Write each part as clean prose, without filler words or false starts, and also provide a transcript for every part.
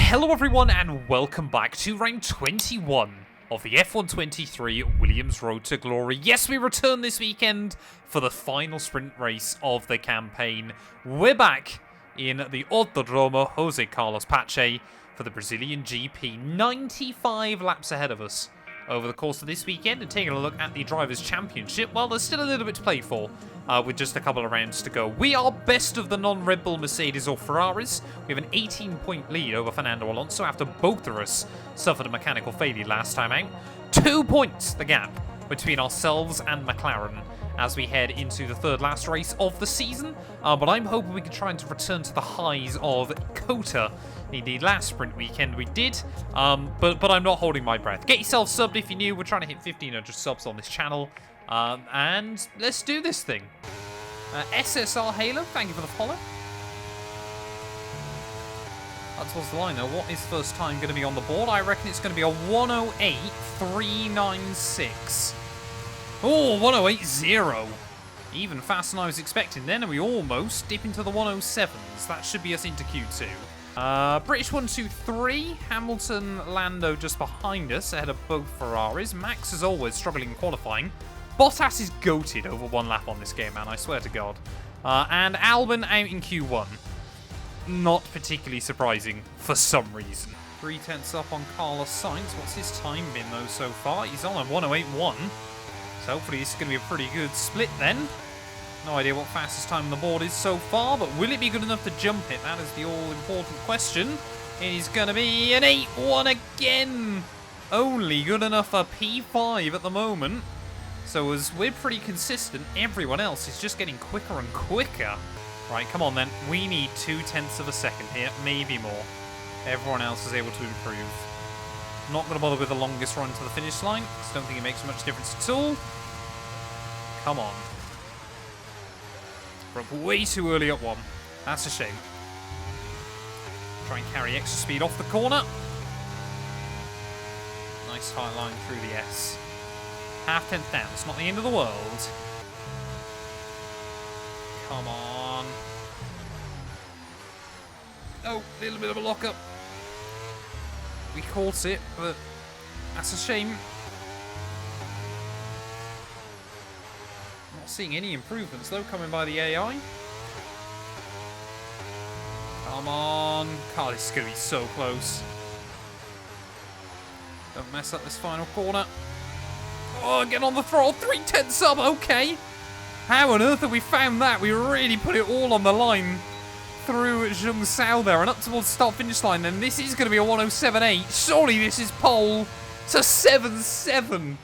Hello everyone and welcome back to round 21 of the F123 Williams Road to Glory. Yes, we return this weekend for the final sprint race of the campaign. We're back in the Autodromo Jose Carlos Pache for the Brazilian GP. 95 laps ahead of us over the course of this weekend, and taking a look at the Drivers' Championship, well, there's still a little bit to play for with just a couple of rounds to go. We are best of the non-Red Bull Mercedes or Ferraris. We have an 18-point lead over Fernando Alonso after both of us suffered a mechanical failure last time out. 2 points the gap between ourselves and McLaren as we head into the third last race of the season. But I'm hoping we can try and return to the highs of Kota in the last sprint weekend we did. But I'm not holding my breath. Get yourself subbed if you're new. We're trying to hit 1,500 subs on this channel. And let's do this thing. SSR Halo, thank you for the follow. That towards the line though. What is first time going to be on the board? I reckon it's going to be a 108.396. Oh, 108.0. Even faster than I was expecting then, and we almost dip into the 107s. That should be us into Q2. British 123, Hamilton, Lando just behind us, ahead of both Ferraris. Max, as always, struggling in qualifying. Bottas is goated over one lap on this game, man, I swear to God. And Albon out in Q1. Not particularly surprising for some reason. 3/10 up on Carlos Sainz. What's his time been, though, so far? He's on a 108.1. So hopefully this is going to be a pretty good split then. No idea what fastest time on the board is so far, but will it be good enough to jump it? That is the all-important question. It is going to be an 8.1 again. Only good enough for P5 at the moment. So as we're pretty consistent, everyone else is just getting quicker and quicker. Right, come on then. We need 0.2 of a second here, maybe more. Everyone else is able to improve. Not going to bother with the longest run to the finish line. Just don't think it makes much difference at all. Come on. Broke way too early up one. That's a shame. Try and carry extra speed off the corner. Nice tight line through the S. Half-tenth down. It's not the end of the world. Come on. Oh, a little bit of a lock-up. We caught it, but that's a shame. Not seeing any improvements, though, coming by the AI. Come on. God, this is going to be so close. Don't mess up this final corner. Oh, get on the throttle. 3/10 sub, okay. How on earth have we found that? We really put it all on the line through Zheng Sao there and up towards the start-finish line. Then this is going to be a 107.8. Surely this is pole. It's a 7.7.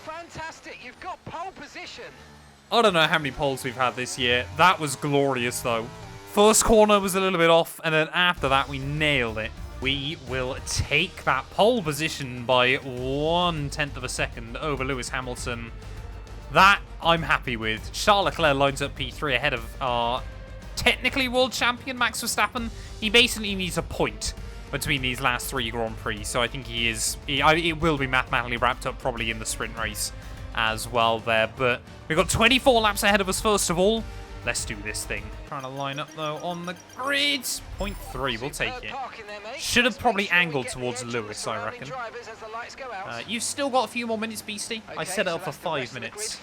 Fantastic. You've got pole position. I don't know how many poles we've had this year. That was glorious, though. First corner was a little bit off, and then after that, we nailed it. We will take that pole position by 1/10 of a second over Lewis Hamilton. That I'm happy with. Charles Leclerc lines up P3 ahead of our technically world champion, Max Verstappen. He basically needs a point between these last 3 Grand Prix, so I think he is... it will be mathematically wrapped up probably in the sprint race as well there, but we've got 24 laps ahead of us first of all. Let's do this thing. Trying to line up, though, on the grid. 0.3, we'll take it. Should have probably angled towards Lewis, I reckon. You've still got a few more minutes, Beastie. I set it up for 5 minutes.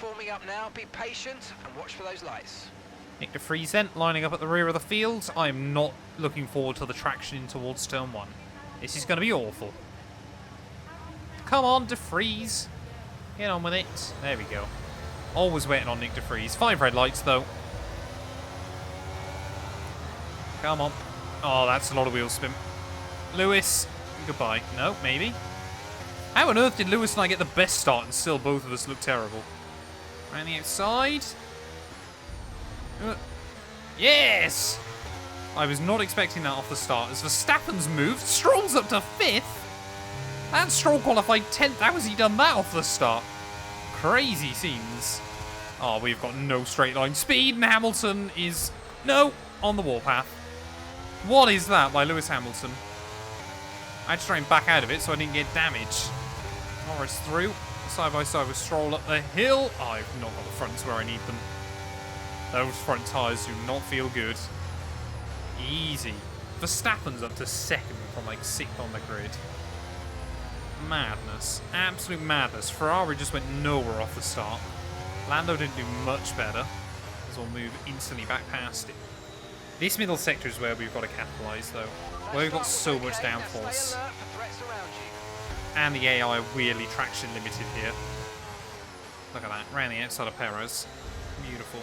Nick de Vries then, lining up at the rear of the field. I'm not looking forward to the traction in towards turn 1. This is going to be awful. Come on, de Vries. Get on with it. There we go. Always waiting on Nick de Vries. 5 red lights, though. Come on. Oh, that's a lot of wheel spin. Lewis, goodbye. No, maybe. How on earth did Lewis and I get the best start and still both of us look terrible? Around the outside. Yes! I was not expecting that off the start. As Verstappen's moved, Stroll's up to 5th. And Stroll qualified 10th. How has he done that off the start? Crazy scenes. Oh, we've got no straight line speed, and Hamilton is... no, on the warpath. What is that by Lewis Hamilton? I had to try and back out of it so I didn't get damaged. Norris through. Side by side with Stroll up the hill. Oh, I've not got the fronts where I need them. Those front tyres do not feel good. Easy. Verstappen's up to 2nd. from like 6th on the grid. Madness. Absolute madness. Ferrari just went nowhere off the start. Lando didn't do much better, as we'll move instantly back past it. This middle sector is where we've got to capitalise, though. Where we've got so much downforce. And the AI are weirdly traction limited here. Look at that, around the outside of Perez. Beautiful.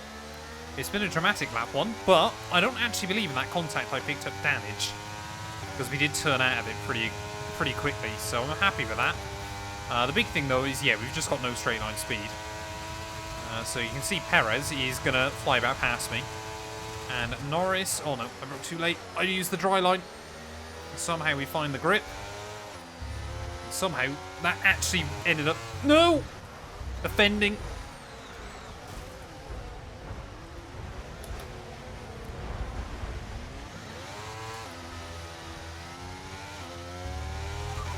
It's been a dramatic lap one, but I don't actually believe in that contact I picked up damage. Because we did turn out of it pretty quickly, so I'm happy with that. The big thing, though, is, yeah, we've just got no straight line speed. So you can see Perez is going to fly about past me. And Norris, oh no, I broke too late. I used the dry line. Somehow we find the grip. And somehow that actually ended up, no! Offending.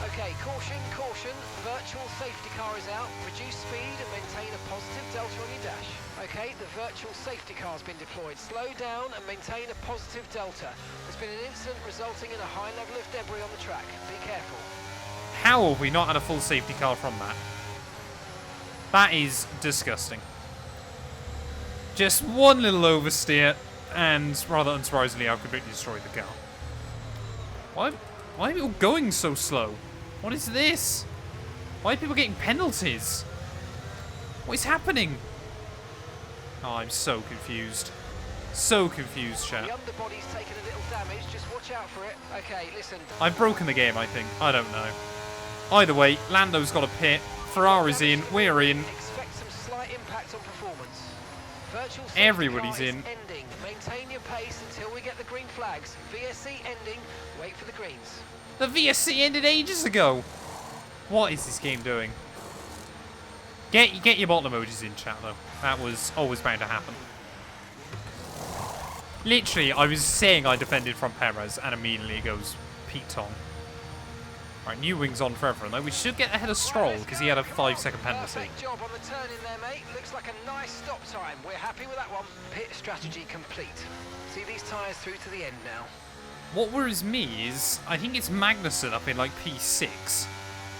Okay, caution, caution. Virtual safety car is out. Reduce speed and maintain a positive delta on your dash. Okay, the virtual safety car has been deployed. Slow down and maintain a positive delta. There's been an incident resulting in a high level of debris on the track. Be careful. How have we not had a full safety car from that? That is disgusting. Just one little oversteer, and rather unsurprisingly, I've completely destroyed the car. Why are people going so slow? What is this? Why are people getting penalties? What is happening? Oh, I'm so confused. So confused, chat. The underbody's taken a little damage. Just watch out for it. Okay, listen. I've broken the game, I think. I don't know. Either way, Lando's got a pit. Ferrari's in. We're in. Expect some slight impact on performance. Virtual safety Everybody's car is in. Ending. Maintain your pace until we get the green flags. VSC ending. Wait for the greens. The VSC ended ages ago. What is this game doing? Get your bottle emojis in, chat, though. That was always bound to happen. Literally, I was saying I defended from Perez, and immediately it goes Pete Tong. Right, new wings on for everyone, though. We should get ahead of Stroll, because he had a 5-second penalty. Perfect job on the turn in there, mate. Looks like a nice stop time. We're happy with that one. Pit strategy complete. See these tyres through to the end now. What worries me is, I think it's Magnussen up in like P6,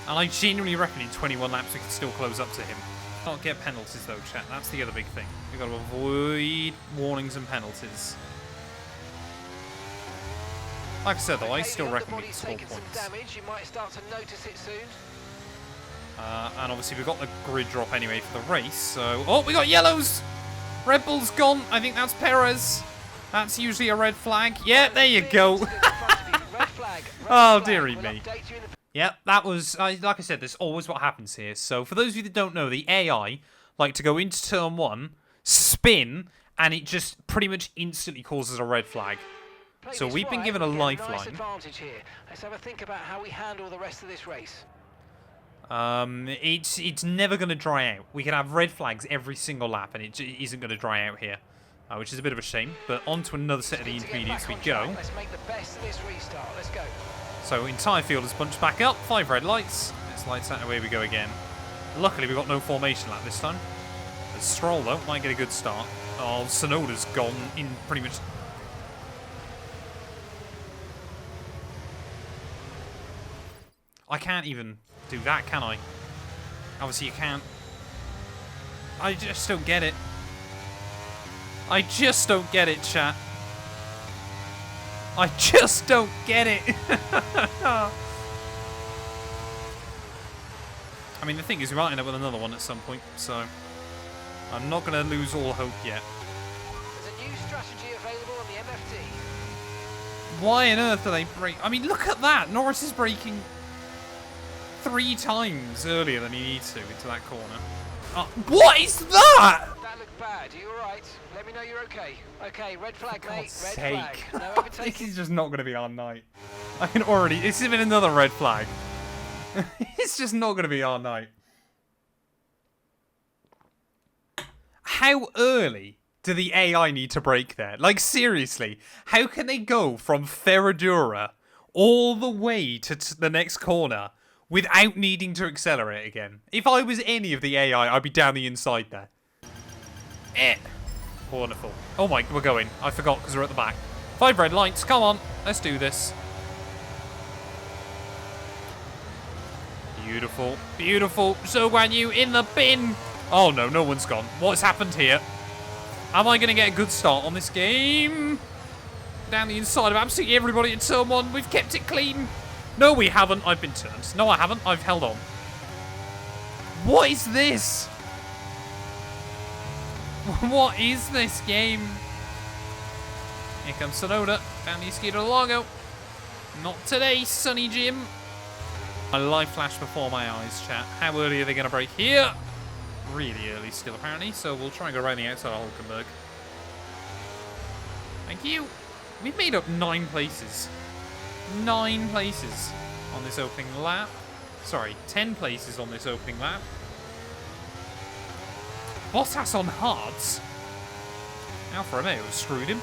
and I genuinely reckon in 21 laps we can still close up to him. Not get penalties though, chat. That's the other big thing. We've got to avoid warnings and penalties. Like I said though, I still reckon we can score points. Some damage. You might start to notice it soon. And obviously we've got the grid drop anyway for the race, so... Oh, we got yellows! Red Bull's gone. I think that's Perez. That's usually a red flag. Yeah, there you go. Oh, dearie me. Yep, that was, like I said, that's always what happens here. So for those of you that don't know, the AI like to go into turn 1, spin, and it just pretty much instantly causes a red flag. So we've been given a lifeline. Nice advantage here. Let's have a think about how we handle the rest of this race. It's never going to dry out. We can have red flags every single lap, and it isn't going to dry out here. Which is a bit of a shame, but on to another set of the intermediates we go. Let's make the best of this restart. Let's go. So entire field is bunched back up, 5 red lights. Let's lights out, away we go again. Luckily we've got no formation lap this time. The Stroll though might get a good start. Oh, Sonoda's gone in pretty much. I can't even do that, can I? Obviously you can't. I just don't get it. I just don't get it, chat. I just don't get it. I mean, the thing is, we might end up with another one at some point, so I'm not going to lose all hope yet. There's a new strategy available on the MFT. Why on earth do they brake? I mean, look at that. Norris is braking 3 times earlier than he needs to into that corner. What is that? That looked bad. Are you alright? Let me know you're okay. Okay, red flag, For mate. God's Red sake. flag. No This overtaking. is just not going to be our night. I can already... This has been another red flag. It's just not going to be our night. How early do the AI need to brake there? Like, seriously. How can they go from Ferradura all the way to the next corner without needing to accelerate again? If I was any of the AI, I'd be down the inside there. Wonderful. Oh my, we're going. I forgot because we're at the back. 5 red lights. Come on. Let's do this. Beautiful. Beautiful. So Guan Yu in the bin. Oh, no. No one's gone. What's happened here? Am I going to get a good start on this game? Down the inside of absolutely everybody in turn one. We've kept it clean. No, we haven't. I've been turned. No, I haven't. I've held on. What is this? What is this game? Here comes Sonoda. Down the Escudo Largo. Not today, Sonny Jim. A live flash before my eyes, chat. How early are they going to break here? Really early still, apparently. So we'll try and go around the outside of Hulkenberg. Thank you. We've made up 9 places. 9 places on this opening lap. Sorry, 10 places on this opening lap. Bottas on hards. Alfa Romeo has screwed him.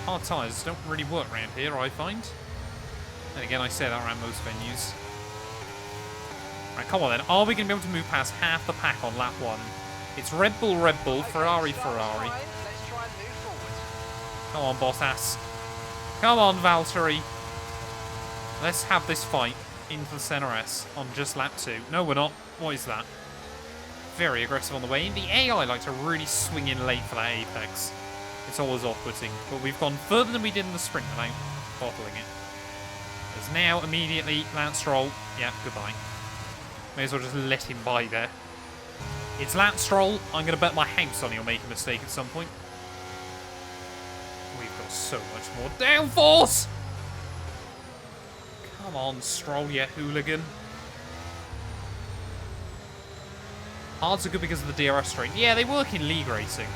Hard tyres don't really work around here, I find. And again, I say that around most venues. Right, come on then. Are we going to be able to move past half the pack on lap 1? It's Red Bull, Ferrari, Ferrari. Let's try and move forward. Come on, Bottas. Come on, Valtteri. Let's have this fight into the center S on just lap 2. No, we're not. What is that? Very aggressive on the way in. The AI like to really swing in late for that apex. It's always off-putting. But we've gone further than we did in the sprint without bottling it. There's now immediately Lance Stroll. Yeah, goodbye. May as well just let him by there. It's Lance Stroll. I'm going to bet my house on he'll make a mistake at some point. We've got so much more downforce. Come on, Stroll, you hooligan. Hards are good because of the DRS strength. Yeah, they work in league racing.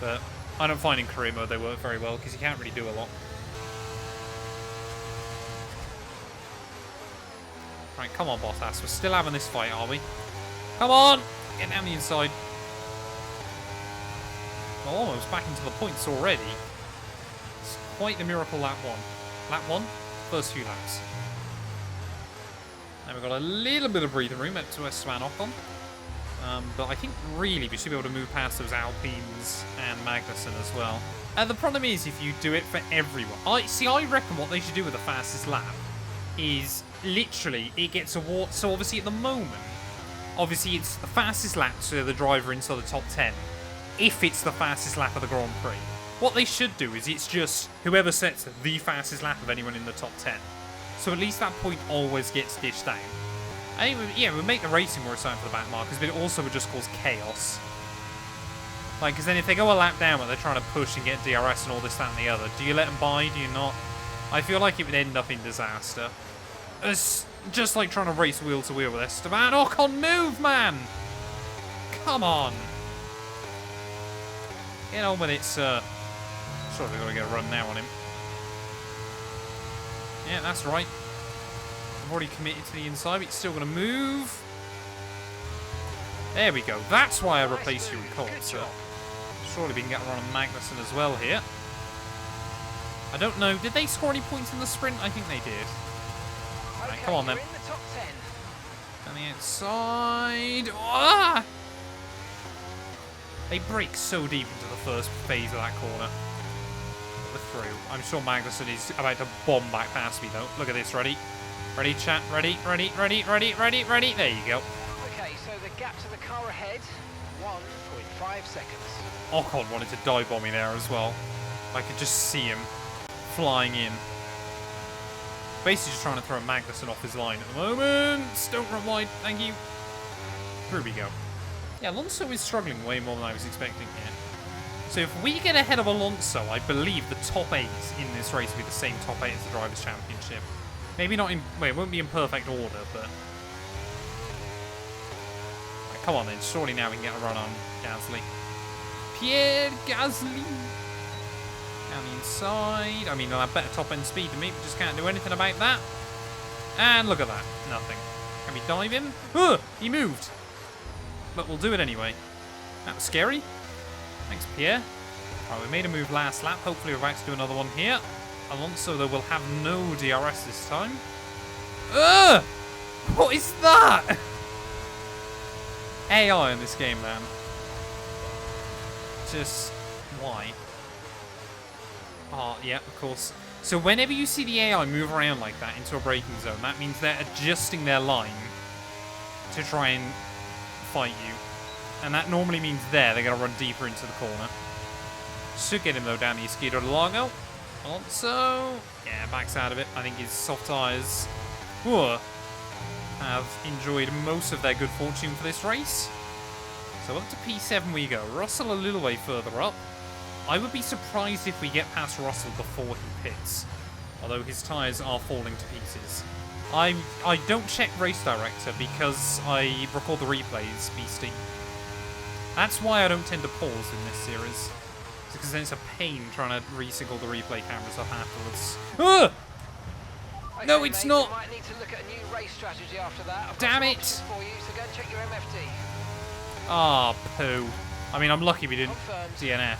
But I don't find in career mode they work very well because you can't really do a lot. Right, come on, Bottas. We're still having this fight, are we? Come on! Get down the inside. Well, almost back into the points already. It's quite the miracle lap 1. Lap 1, first few laps. Now we've got a little bit of breathing room up to Esteban Ocon. But I think really we should be able to move past those Alpines and Magnussen as well. The problem is if you do it for everyone. I reckon what they should do with the fastest lap is literally it gets award. So obviously at the moment, obviously it's the fastest lap to the driver inside the top 10. If it's the fastest lap of the Grand Prix. What they should do is it's just whoever sets the fastest lap of anyone in the top 10. So at least that point always gets dished down. I think, yeah, it would make the racing more exciting for the back markers, but it also would just cause chaos. Like, because then if they go a lap down where they're trying to push and get DRS and all this, that, and the other, do you let them by? Do you not? I feel like it would end up in disaster. It's just like trying to race wheel to wheel with Esteban Ocon. Move, man! Come on! Get on with it, sir. Sure, we've got to get a run now on him. Yeah, that's right. I've already committed to the inside, but it's still going to move. There we go. That's why I replaced you with Cole, sir. Surely we can get around Magnussen as well here. I don't know. Did they score any points in the sprint? I think they did. Okay, right, come on then. in the top 10. Down the outside. Ah! They break so deep into the first phase of that corner. We're through. I'm sure Magnussen is about to bomb back past me, though. Look at this. Ready? Ready, chat? Ready, ready, ready, ready, ready, ready. There you go. Okay, so the gap to the car ahead, 1.5 seconds. Ocon wanted to dive bomb me there as well. I could just see him flying in. Basically just trying to throw Magnussen off his line at the moment. Don't run wide, thank you. Here we go. Yeah, Alonso is struggling way more than I was expecting here. So if we get ahead of Alonso, I believe the top 8 in this race will be the same top 8 as the Drivers' Championship. Maybe not in... Well, it won't be in perfect order, but... Right, come on then, surely now we can get a run on Gasly. Pierre Gasly! Down the inside. I mean, they'll have better top-end speed than me, but just can't do anything about that. And look at that. Nothing. Can we dive him? Ugh! He moved! But we'll do it anyway. That was scary. Thanks, Pierre. Right, we made a move last lap. Hopefully we're about to do another one here. Alonso, though, will have no DRS this time. Ugh! What is that? AI in this game, man. Just... why? Oh, yeah, of course. So whenever you see the AI move around like that into a braking zone, that means they're adjusting their line to try and fight you. And that normally means they're going to run deeper into the corner. Should get him, though, down the Escudo de Largo. Also, yeah, backs out of it. I think his soft tyres have enjoyed most of their good fortune for this race. So up to P7 we go. Russell a little way further up. I would be surprised if we get past Russell before he pits. Although his tyres are falling to pieces. I don't check Race Director because I record the replays, beastie. That's why I don't tend to pause in this series. It's because then it's a pain trying to re-sync the replay cameras up afterwards. Ah! Okay, No, it's mate, not. You might need to look at a new race strategy after that. I've got Damn some it. options for you, so go and check your MFD. Ah, poo. I mean, I'm lucky we didn't Confirmed. DNF.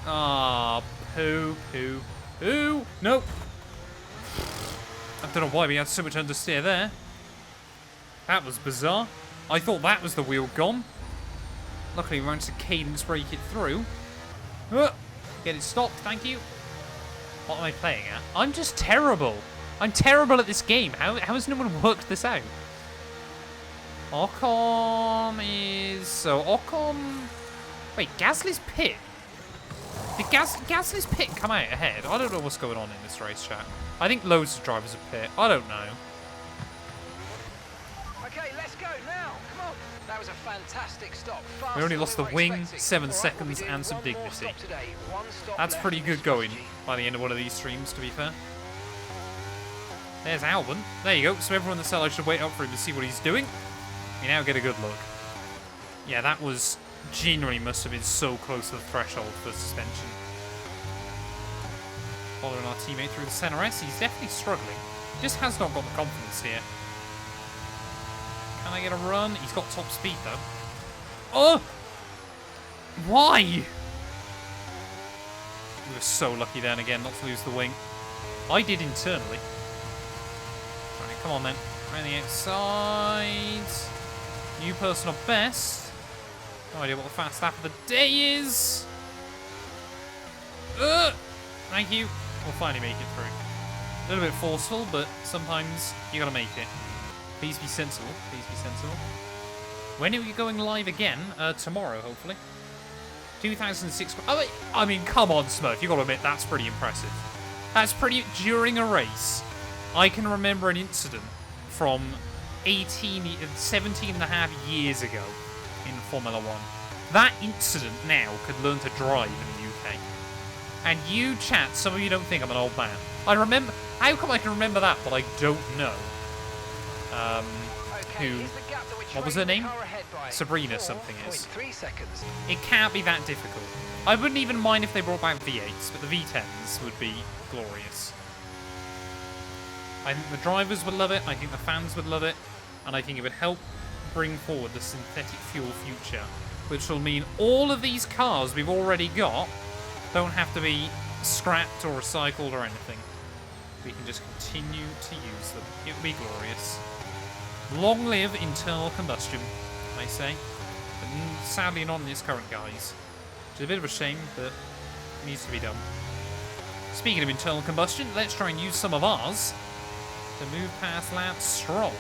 Ah, poo, poo, poo. Nope. I don't know why we had so much understeer there. That was bizarre. I thought that was the wheel gone. Luckily, we managed to cadence brake it through. Get it stopped, thank you. What am I playing at? I'm just terrible. I'm terrible at this game. How has no one worked this out? Ocon is... So, Ocon... Wait, Gasly's pit? Did Gasly's pit come out ahead? I don't know what's going on in this race, chat. I think loads of drivers are pit. I don't know. Okay, let's go now. Come on. That was a fantastic stop. We only lost the wing, 7 seconds, and some dignity. That's pretty good going by the end of one of these streams, to be fair. There's Albon. There you go. So everyone in the cellar should wait up for him to see what he's doing. You now get a good look. Yeah, that was... Genuinely must have been so close to the threshold for suspension. Following our teammate through the center S, he's definitely struggling. Just has not got the confidence here. Can I get a run? He's got top speed though. Oh! Why? We were so lucky then again not to lose the wing. I did internally. Right, come on then. Around the outside. New personal best. No idea what the fast lap of the day is. Thank you. We'll finally make it through. A little bit forceful, but sometimes you gotta make it. Please be sensible. Please be sensible. When are we going live again? Tomorrow, hopefully. 2006. Oh, I mean, come on, Smurf. You gotta admit, that's pretty impressive. That's pretty... During a race, I can remember an incident from 17 and a half years ago in Formula 1. That incident now could learn to drive in the UK. And you, chat, some of you don't think I'm an old man. I remember... How come I can remember that, but I don't know? Who... What was her name? Sabrina something is. It can't be that difficult. I wouldn't even mind if they brought back V8s, but the V10s would be glorious. I think the drivers would love it, I think the fans would love it, and I think it would help bring forward the synthetic fuel future, which will mean all of these cars we've already got don't have to be scrapped or recycled or anything. We can just continue to use them. It would be glorious. Long live internal combustion, I say. But sadly not in its current guise. Which is a bit of a shame, but it needs to be done. Speaking of internal combustion, let's try and use some of ours to move past Lance Stroll.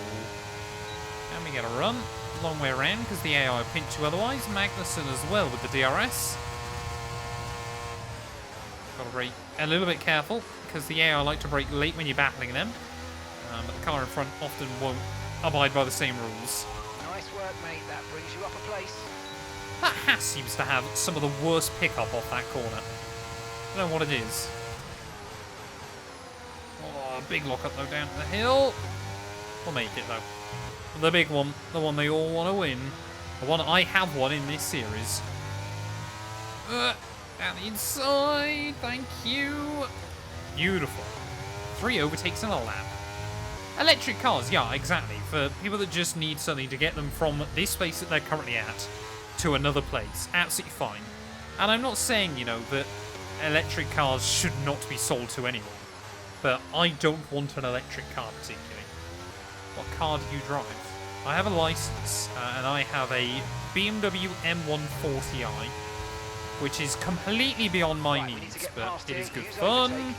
And we get a run. Long way around, because the AI will pinch you otherwise. Magnussen as well with the DRS. Got to brake a little bit careful, because the AI like to brake late when you're battling them. But the car in front often won't abide by the same rules. Nice work, mate. That brings you up a place. That Haas seems to have some of the worst pickup off that corner. I don't know what it is. Oh, big lockup though down the hill. We'll make it though. The big one, the one they all want to win. The one I have won in this series. Down the inside, thank you. Beautiful. 3 overtakes in a lap. Electric cars, yeah, exactly. For people that just need something to get them from this place that they're currently at to another place. Absolutely fine. And I'm not saying, you know, that electric cars should not be sold to anyone. But I don't want an electric car particularly. What car do you drive? I have a license, and I have a BMW M140i, which is completely beyond my needs, but it is good fun.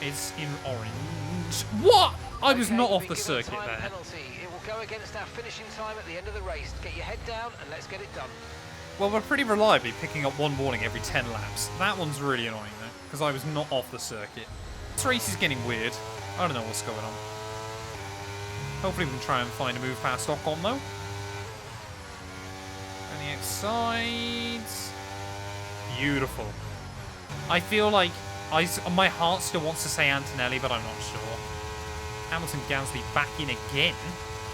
It's in orange. What? I was Okay, not you've off been the given a circuit time there. penalty. It will go against our finishing time at the end of the race. Get your head down and let's get it done. Well, we're pretty reliably picking up one warning every 10 laps. That one's really annoying, though, because I was not off the circuit. This race is getting weird. I don't know what's going on. Hopefully we can try and find a move past Ocon, though. On the outside. Beautiful. I feel like my heart still wants to say Antonelli, but I'm not sure. Hamilton, Gasly back in again.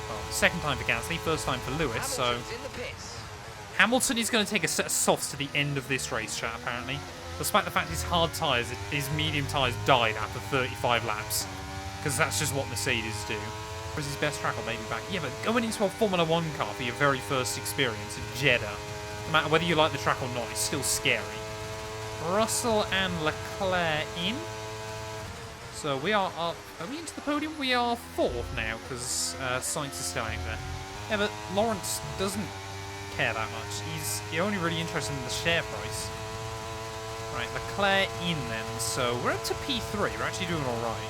Well, second time for Gasly, first time for Lewis, so... Hamilton's in the pits. Hamilton is going to take a set of softs to the end of this race, chat, apparently. Despite the fact his hard tyres, his medium tyres died after 35 laps. Because that's just what Mercedes do. Was his best track or maybe back? Yeah, but going into a Formula 1 car for your very first experience in Jeddah, no matter whether you like the track or not, it's still scary. Russell and Leclerc in. So we are up. Are we into the podium? We are fourth now because Sainz is still out there. Yeah, but Lawrence doesn't care that much. He's only really interested in the share price. Right, Leclerc in then. So we're up to P3. We're actually doing all right,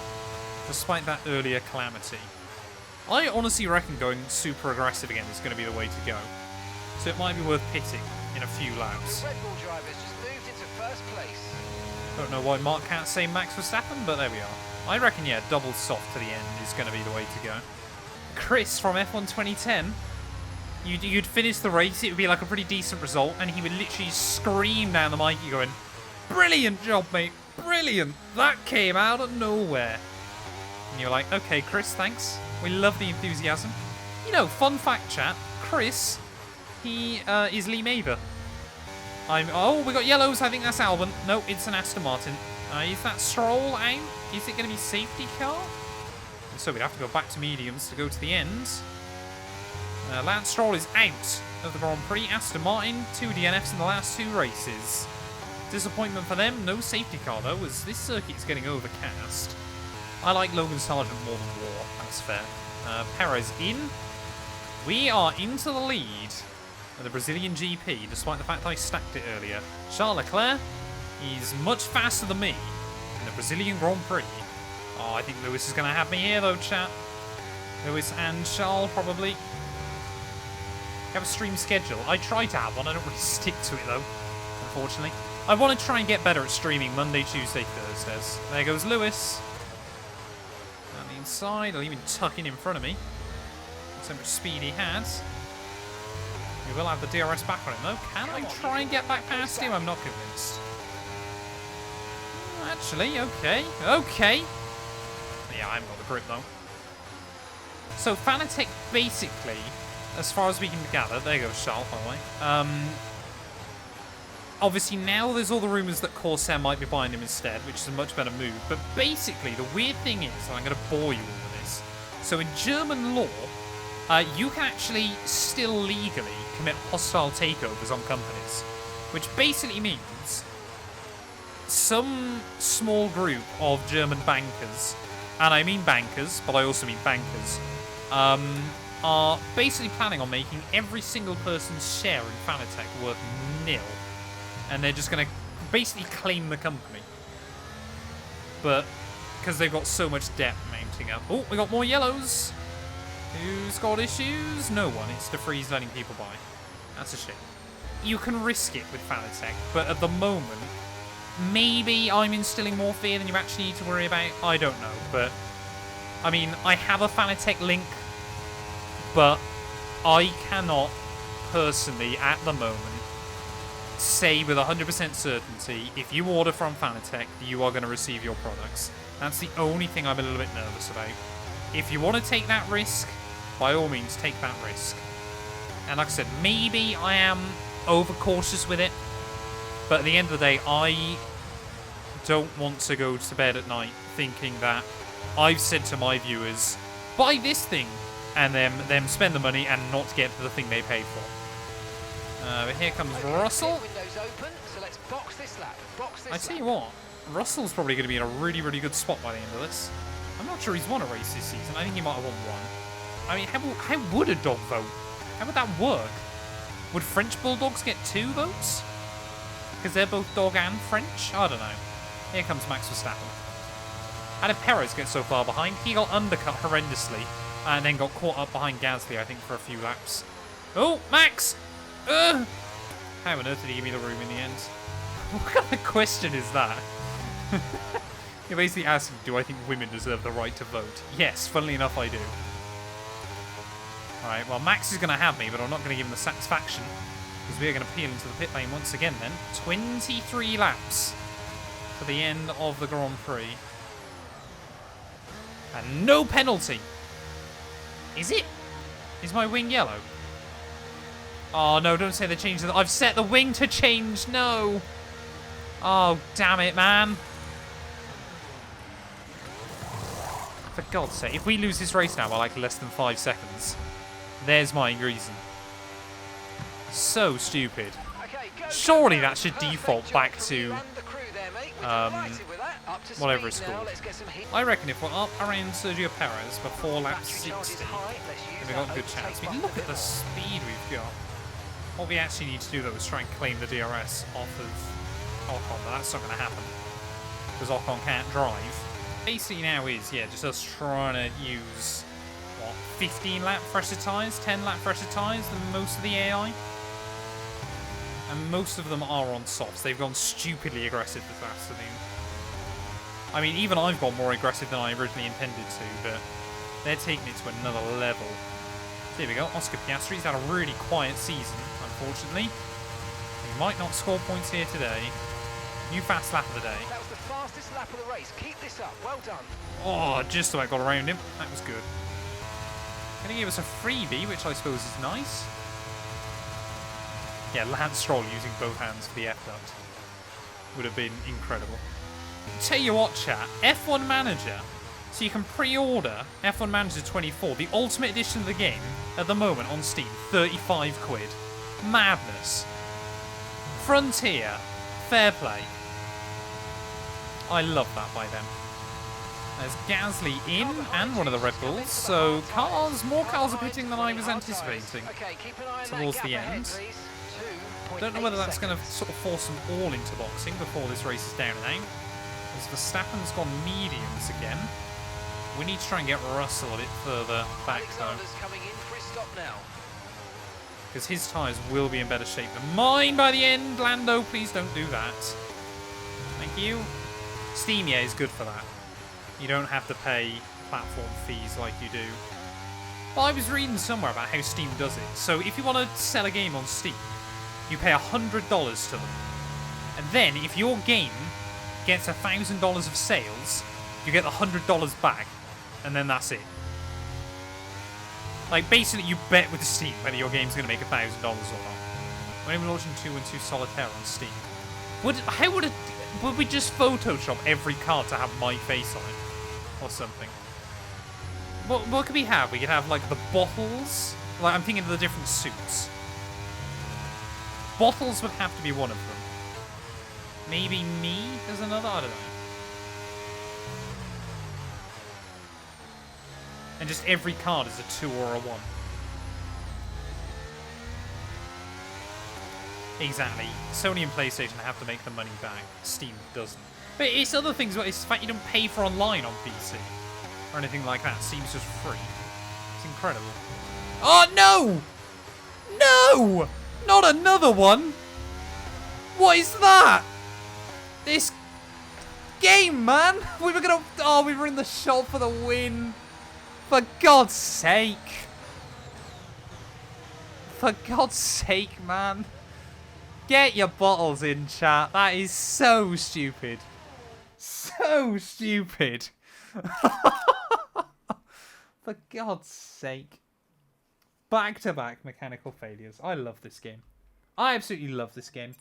despite that earlier calamity. I honestly reckon going super aggressive again is going to be the way to go. So it might be worth pitting in a few laps. The Red Bull drivers just moved into first place. Don't know why Mark can't say Max Verstappen, but there we are. I reckon, yeah, double soft to the end is going to be the way to go. Chris from F1 2010, you'd finish the race, it would be like a pretty decent result, and he would literally scream down the mic, going, "Brilliant job, mate, brilliant, that came out of nowhere." And you're like, okay, Chris, thanks. We love the enthusiasm. You know, fun fact, chat, Chris, he is Lee Maver. Oh, we got yellows. I think that's Albon. No, it's an Aston Martin. Is that Stroll out? Is it going to be safety car? So we'd have to go back to mediums to go to the end. Lance Stroll is out of the Grand Prix. Aston Martin, 2 DNFs in the last 2 races. Disappointment for them. No safety car, though, as this circuit is getting overcast. I like Logan Sargent more than War. That's fair. Perez in. We are into the lead of the Brazilian GP, despite the fact I stacked it earlier. Charles Leclerc, he's much faster than me in the Brazilian Grand Prix. Oh, I think Lewis is going to have me here, though, chat. Lewis and Charles, probably. You have a stream schedule. I try to have one. I don't really stick to it, though, unfortunately. I want to try and get better at streaming Monday, Tuesday, Thursdays. There goes Lewis. On the inside, I'll even tuck in front of me. That's how much speed he has. We will have the DRS back on him, though. Can I try and get back past him? I'm not convinced. Actually, okay. Okay. Yeah, I haven't got the grip, though. So, Fanatec, basically, as far as we can gather... There goes Charles, by the way. Obviously, now there's all the rumours that Corsair might be buying him instead, which is a much better move. But basically, the weird thing is, and I'm going to bore you all with this, so in German law, you can actually still legally commit hostile takeovers on companies, which basically means some small group of German bankers, and I mean bankers, but I also mean bankers, are basically planning on making every single person's share in Fanatec worth nil. And they're just going to basically claim the company. But because they've got so much debt mounting up. Oh, we got more yellows. Who's got issues? No one. It's DeFreeze letting people buy. That's a shame. You can risk it with Fanatec, but at the moment, maybe I'm instilling more fear than you actually need to worry about. I don't know, but I mean, I have a Fanatec link, but I cannot personally, at the moment, say with 100% certainty, if you order from Fanatec, you are going to receive your products. That's the only thing I'm a little bit nervous about. If you want to take that risk, by all means, take that risk. And like I said, maybe I am overcautious with it, but at the end of the day, I don't want to go to bed at night thinking that I've said to my viewers, buy this thing, and then them spend the money and not get the thing they paid for. But here comes Russell. Open, so let's box this lap. I tell you what, Russell's probably going to be in a really, really good spot by the end of this. I'm not sure he's won a race this season. I think he might have won one. I mean, how would a dog vote? How would that work? Would French Bulldogs get 2 votes? Because they're both dog and French? I don't know. Here comes Max Verstappen. And if Perez gets so far behind, he got undercut horrendously and then got caught up behind Gasly, I think, for a few laps. Oh, Max! How on earth did he give me the room in the end? What kind of question is that? You're basically asking, do I think women deserve the right to vote? Yes, funnily enough, I do. Alright, well, Max is going to have me, but I'm not going to give him the satisfaction, because we are going to peel into the pit lane once again then. 23 laps to the end of the Grand Prix. And no penalty. Is it? Is my wing yellow? Oh, no, don't say they changed it. I've set the wing to change. No. Oh, damn it, man. For God's sake, if we lose this race now by like less than 5 seconds, there's my reason. So stupid. Surely that should default back to whatever it's called. I reckon if we're up around Sergio Perez before lap 60, then we've got a good chance. I mean, look at the speed we've got. What we actually need to do, though, is try and claim the DRS off of Ocon, but that's not going to happen, because Ocon can't drive. Basically now is, yeah, just us trying to use, what, 15 lap fresher tyres, 10 lap fresher tyres than most of the AI. And most of them are on softs. They've gone stupidly aggressive this afternoon. I mean, even I've gone more aggressive than I originally intended to, but they're taking it to another level. So here we go, Oscar Piastri's had a really quiet season, unfortunately. He might not score points here today. New fast lap of the day. That was the fastest lap of the race. Keep this up. Well done. Oh, just about got around him. That was good. Gonna give us a freebie, which I suppose is nice. Yeah, Lance Stroll using both hands for the F-duct would have been incredible. Tell you what, chat, F1 Manager. So you can pre-order F1 Manager 24, the ultimate edition of the game, at the moment on Steam, 35 quid. Madness. Frontier. Fair play. I love that by them. There's Gasly in and one of the Red Bulls, so more cars are pitting than I was anticipating towards the end. Don't know whether that's going to sort of force them all into boxing before this race is down and out. As Verstappen's gone mediums again. We need to try and get Russell a bit further back though. Because his tyres will be in better shape than mine by the end. Lando, please don't do that. Thank you. Steam, yeah, is good for that. You don't have to pay platform fees like you do. Well, I was reading somewhere about how Steam does it. So if you want to sell a game on Steam, you pay $100 to them. And then if your game gets $1,000 of sales, you get the $100 back. And then that's it. Like, basically, you bet with Steam whether your game's going to make $1,000 or not. When we launching 212 Solitaire on Steam, would we just Photoshop every card to have my face on it? Or something? What could we have? We could have, like, the bottles. Like, I'm thinking of the different suits. Bottles would have to be one of them. Maybe me as another? I don't know. And just every card is a 2 or a 1. Exactly. Sony and PlayStation have to make the money back. Steam doesn't. But it's other things. It's the fact you don't pay for online on PC. Or anything like that. Steam's just free. It's incredible. Oh, no! No! Not another one! What is that? This game, man! We were gonna... Oh, we were in the shop for the win. For God's sake. For God's sake, man. Get your bottles in, chat. That is so stupid. So stupid. For God's sake. Back-to-back mechanical failures. I love this game. I absolutely love this game.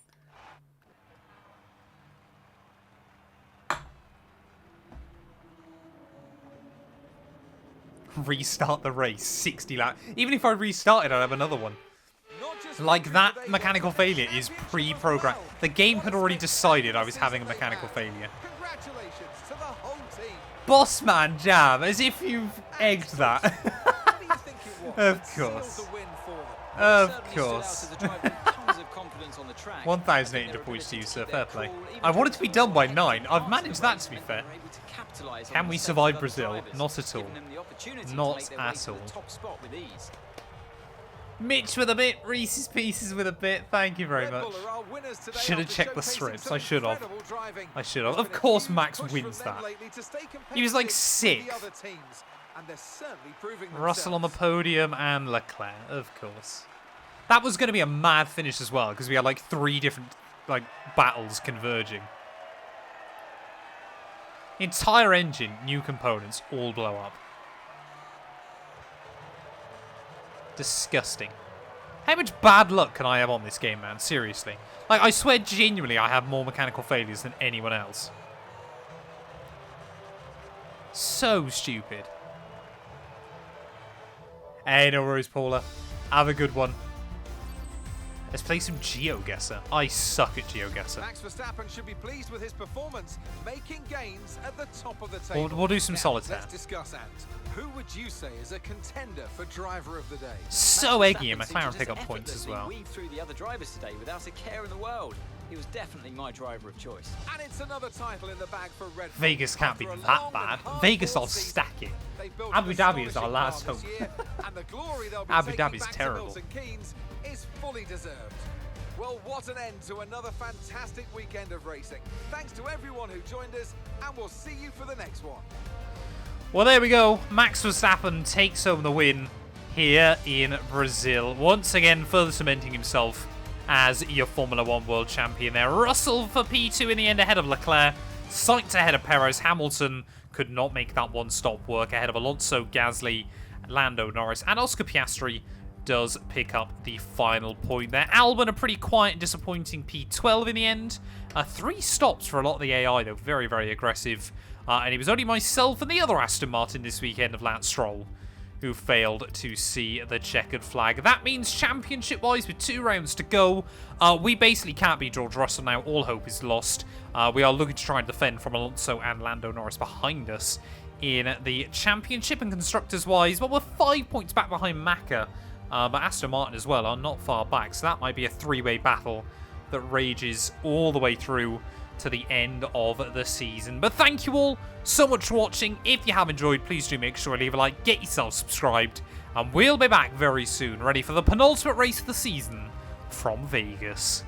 Restart the race. 60 laps. Even if I restarted, I'd have another one. Like, that mechanical failure is pre-programmed. The game had already decided I was having a mechanical failure. Bossman jam, as if you've egged that. Of course. Of course. 1,800 points to you, sir. Fair play. I want it to be done by 9. I've managed that, to be fair. capitalise on Can the we mistakes survive of other Brazil? drivers, Not at all. giving them the opportunity Not to make their way at to all. the top spot with ease. Mitch with a bit, Reese's Pieces with a bit. Thank you very much. Should have checked the scripts. I should have. I should have. Of course, Max wins that. He was like 6th. Russell on the podium and Leclerc, of course. That was going to be a mad finish as well because we had like 3 different like battles converging. Entire engine, new components, all blow up. Disgusting. How much bad luck can I have on this game, man? Seriously. Like, I swear genuinely I have more mechanical failures than anyone else. So stupid. Hey, no worries, Paula. Have a good one. Let's play some GeoGuessr. I suck at GeoGuessr. Max Verstappen should be pleased with his performance, making gains at the top of the table. We'll do some now, solitaire. Let's discuss, Ant. Who would you say is a contender for driver of the day? So Max eggy, and Verstappen McLaren seemed to pick up just points as well. effortlessly weave through the other drivers today without a care in the world. He was definitely my driver of choice. And it's another title in the bag for Red Bull. Vegas can't be After a that long bad. and hard Vegas, fought I'll season, stack it. they built Abu an Dhabi is our astonishing last car this hope. year, and the glory they'll be Abu taking Dhabi's back to terrible. Milton Keynes is fully deserved. Well, what an end to another fantastic weekend of racing. Thanks to everyone who joined us, and we'll see you for the next one. Well, there we go. Max Verstappen takes home the win here in Brazil. Once again, further cementing himself as your Formula 1 World Champion there. Russell for P2 in the end ahead of Leclerc. Sainz ahead of Perez. Hamilton could not make that one-stop work ahead of Alonso, Gasly, Lando Norris, and Oscar Piastri does pick up the final point there. Albon a pretty quiet and disappointing P12 in the end. 3 stops for a lot of the AI, though. Very, very aggressive. And it was only myself and the other Aston Martin this weekend of Lance Stroll who failed to see the checkered flag. That means championship-wise, with 2 rounds to go, we basically can't beat George Russell now. All hope is lost. We are looking to try and defend from Alonso and Lando Norris behind us in the championship. And constructors-wise, well, we're 5 points back behind Maka. But Aston Martin as well are not far back, so that might be a 3-way battle that rages all the way through to the end of the season. But thank you all so much for watching. If you have enjoyed, please do make sure to leave a like, get yourself subscribed, and we'll be back very soon, ready for the penultimate race of the season from Vegas.